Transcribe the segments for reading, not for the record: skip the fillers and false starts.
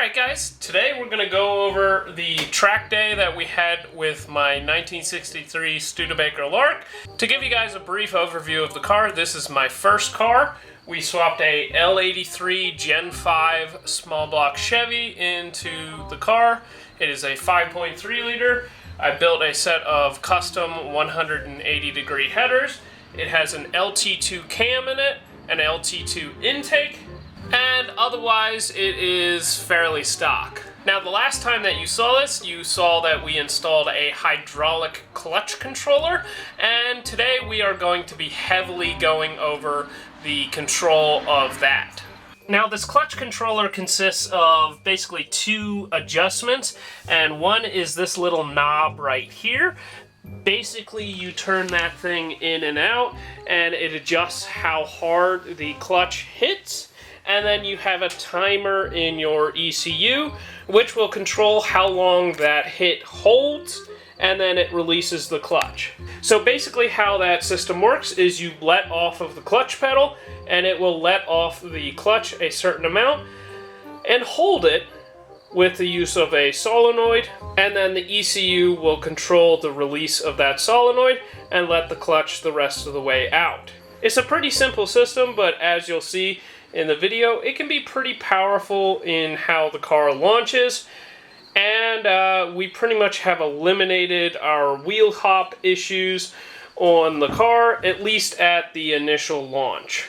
Alright guys, today we're going to go over the track day that we had with my 1963 Studebaker Lark. To give you guys a brief overview of the car, this is my first car. We swapped a L83 Gen 5 small block Chevy into the car. It is a 5.3 liter. I built a set of custom 180 degree headers. It has an LT2 cam in it, an LT2 intake, and otherwise it is fairly stock. Now the last time that you saw this, you saw that we installed a hydraulic clutch controller, and today we are going to be heavily going over the control of that. Now this clutch controller consists of basically two adjustments, and one is this little knob right here. Basically you turn that thing in and out and it adjusts how hard the clutch hits. And then you have a timer in your ECU, which will control how long that hit holds, and then it releases the clutch. So basically how that system works is you let off of the clutch pedal, and it will let off the clutch a certain amount, and hold it with the use of a solenoid, and then the ECU will control the release of that solenoid, and let the clutch the rest of the way out. It's a pretty simple system, but as you'll see in the video, it can be pretty powerful in how the car launches, and we pretty much have eliminated our wheel hop issues on the car, at least at the initial launch.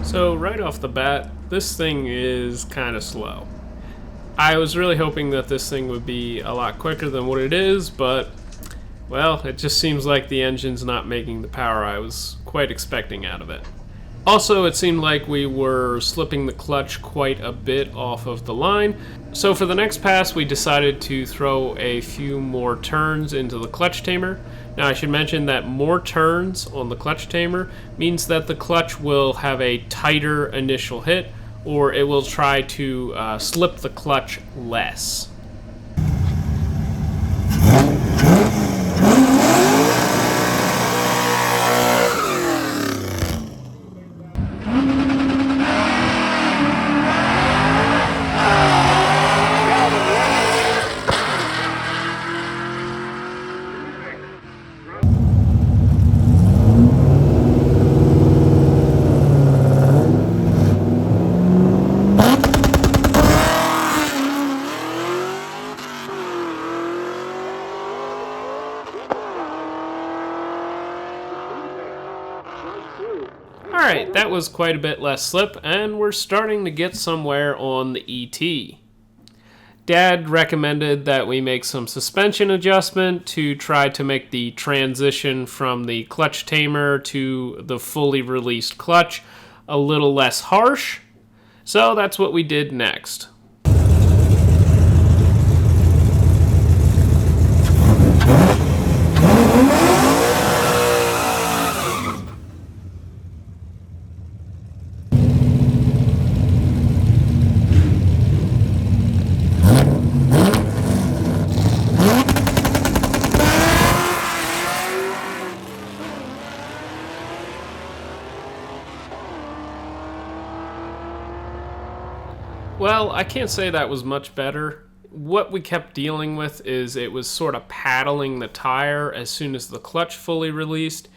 So right off the bat, this thing is kind of slow. I was really hoping that this thing would be a lot quicker than what it is, but well, it just seems like the engine's not making the power I was quite expecting out of it. Also, it seemed like we were slipping the clutch quite a bit off of the line, so for the next pass we decided to throw a few more turns into the clutch tamer. Now I should mention that more turns on the clutch tamer means that the clutch will have a tighter initial hit, or it will try to slip the clutch less. Alright, that was quite a bit less slip, and we're starting to get somewhere on the ET. Dad recommended that we make some suspension adjustment to try to make the transition from the clutch tamer to the fully released clutch a little less harsh, so that's what we did next. Well, I can't say that was much better. What we kept dealing with is it was sort of paddling the tire as soon as the clutch fully released,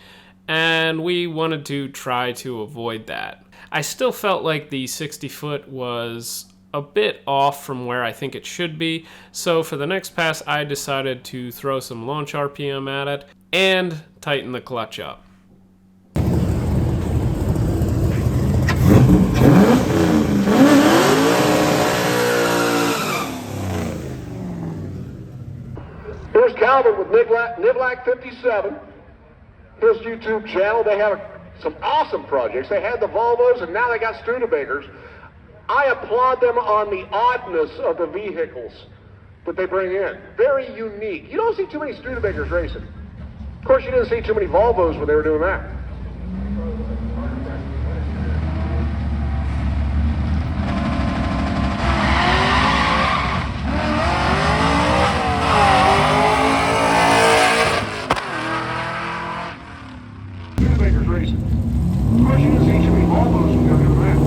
and we wanted to try to avoid that. I still felt like the 60-foot was a bit off from where I think it should be, so for the next pass I decided to throw some launch RPM at it and tighten the clutch up. Here's Calvin with Nivlac 57. His YouTube channel. They have a some awesome projects. They had the Volvos, and now they got Studebakers. I applaud them on the oddness of the vehicles that they bring in. Very unique. You don't see too many Studebakers racing. Of course, you didn't see too many Volvos when they were doing that. Studebaker's racing. Of course, you didn't see too many Volvos when they were doing that.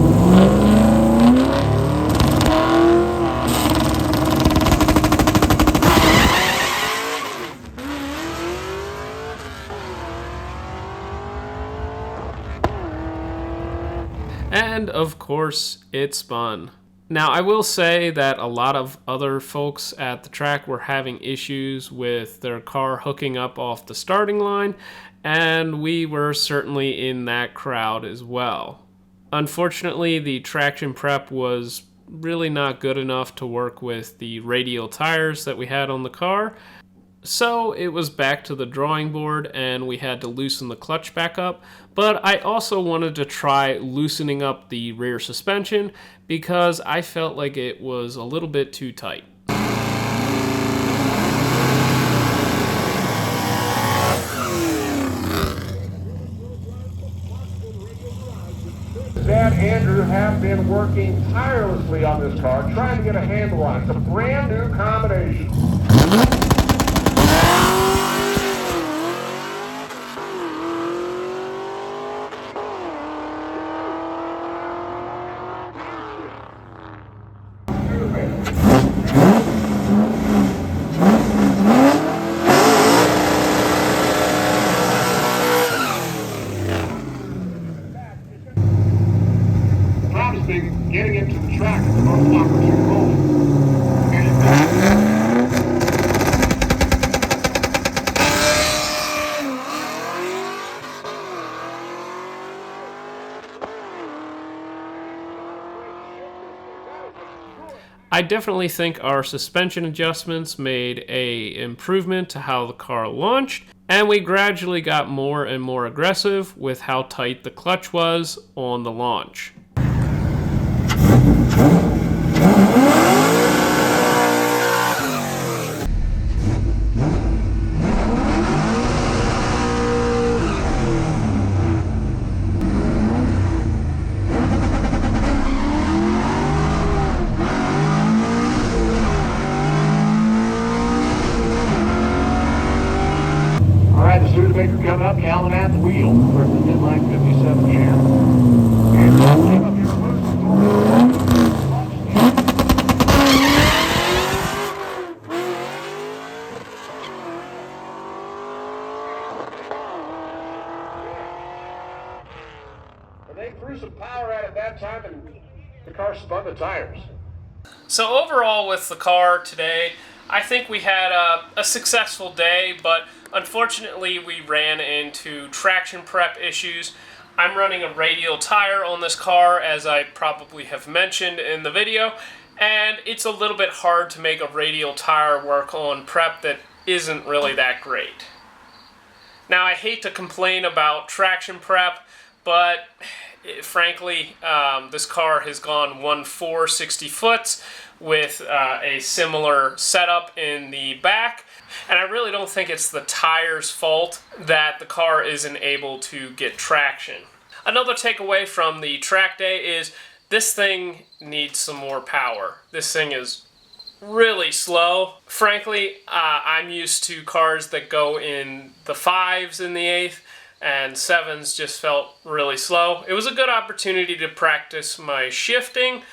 And of course, it spun. Now, I will say that a lot of other folks at the track were having issues with their car hooking up off the starting line, and we were certainly in that crowd as well. Unfortunately, the traction prep was really not good enough to work with the radial tires that we had on the car. So it was back to the drawing board and we had to loosen the clutch back up, but I also wanted to try loosening up the rear suspension because I felt like it was a little bit too tight. Dad and Andrew have been working tirelessly on this car, trying to get a handle on it. It's a brand new combination. Getting into the track at the most opportune moment. I definitely think our suspension adjustments made an improvement to how the car launched, and we gradually got more and more aggressive with how tight the clutch was on the launch. The Studebaker coming up, Calvin at the wheel for the inline 57 champ. And came up here first. They threw some power at it that time, and the car spun the tires. So overall with the car today, I think we had a successful day, but unfortunately we ran into traction prep issues. I'm running a radial tire on this car, as I probably have mentioned in the video, and it's a little bit hard to make a radial tire work on prep that isn't really that great. Now, I hate to complain about traction prep, but frankly, this car has gone 1.4 60 foots with a similar setup in the back, and I really don't think it's the tire's fault that the car isn't able to get traction. Another takeaway from the track day is this thing needs some more power. This thing is really slow. Frankly, I'm used to cars that go in the 5s in the 8th, and 7s just felt really slow. It was a good opportunity to practice my shifting.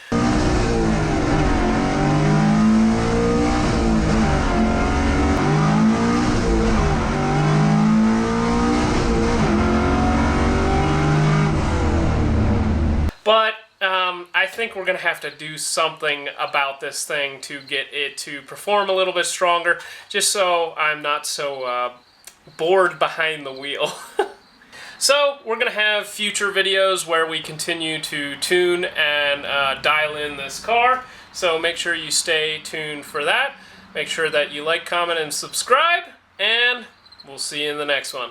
But I think we're going to have to do something about this thing to get it to perform a little bit stronger, just so I'm not so bored behind the wheel. So we're going to have future videos where we continue to tune and dial in this car, so make sure you stay tuned for that. Make sure that you like, comment, and subscribe, and we'll see you in the next one.